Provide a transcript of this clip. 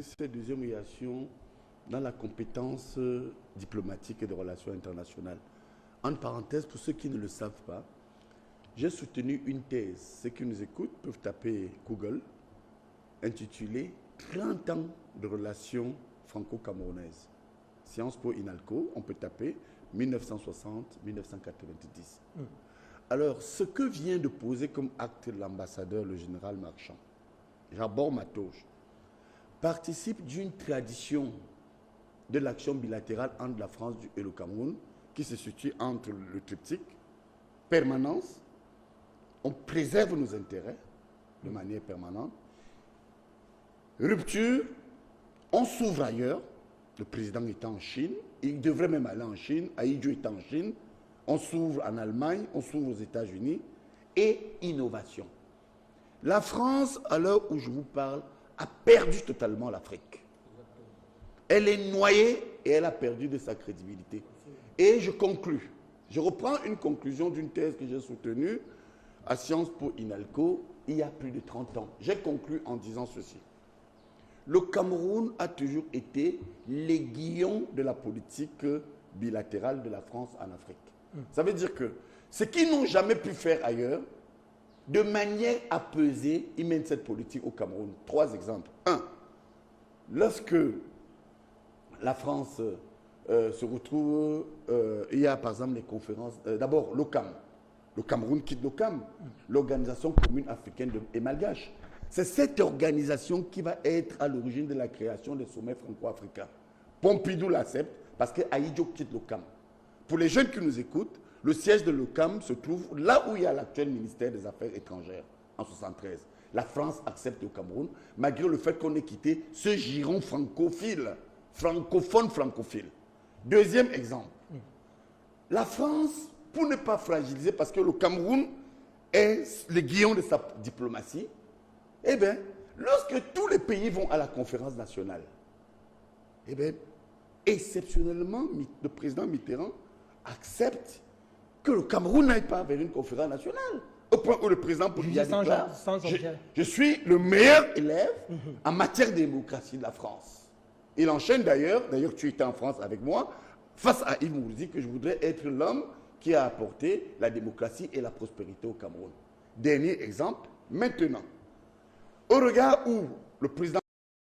Cette deuxième relation dans la compétence diplomatique et de relations internationales. En parenthèse, pour ceux qui ne le savent pas, j'ai soutenu une thèse. Ceux qui nous écoutent peuvent taper Google, intitulée 30 ans de relations franco-camerounaises. Sciences Po INALCO, on peut taper 1960-1990. Alors, ce que vient de poser comme acte l'ambassadeur, le général Marchand, Jabor Matoj, participe d'une tradition de l'action bilatérale entre la France et le Cameroun, qui se situe entre le triptyque, permanence, on préserve nos intérêts de manière permanente, rupture, on s'ouvre ailleurs, le président est en Chine, il devrait même aller en Chine, Ahidjo est en Chine, on s'ouvre en Allemagne, on s'ouvre aux États-Unis, et innovation. La France, à l'heure où je vous parle, a perdu totalement l'Afrique. Elle est noyée et elle a perdu de sa crédibilité. Et je conclus. Je reprends une conclusion d'une thèse que j'ai soutenue à Sciences Po INALCO il y a plus de 30 ans. J'ai conclu en disant ceci. Le Cameroun a toujours été l'aiguillon de la politique bilatérale de la France en Afrique. Ça veut dire que ce qu'ils n'ont jamais pu faire ailleurs, de manière apaisée, ils mènent cette politique au Cameroun. 3 exemples. 1. Lorsque la France se retrouve, il y a par exemple les conférences, d'abord l'OCAM. Le Cameroun quitte l'OCAM, l'Organisation commune africaine et malgache. C'est cette organisation qui va être à l'origine de la création des sommets franco-africains. Pompidou l'accepte parce que Ahidjo quitte l'OCAM. Pour les jeunes qui nous écoutent, le siège de l'OCAM se trouve là où il y a l'actuel ministère des Affaires étrangères, en 1973. La France accepte le Cameroun, malgré le fait qu'on ait quitté ce giron francophile, francophone. Deuxième exemple. La France, pour ne pas fragiliser, parce que le Cameroun est le guillon de sa diplomatie, eh bien, lorsque tous les pays vont à la conférence nationale, eh bien, exceptionnellement, le président Mitterrand accepte que le Cameroun n'aille pas vers une conférence nationale. Au point où le président Poutine déclare je suis le meilleur élève en matière de démocratie de la France. Il enchaîne d'ailleurs tu étais en France avec moi, face à Yves Mourouzi, que je voudrais être l'homme qui a apporté la démocratie et la prospérité au Cameroun. Dernier exemple, maintenant. Au regard où le président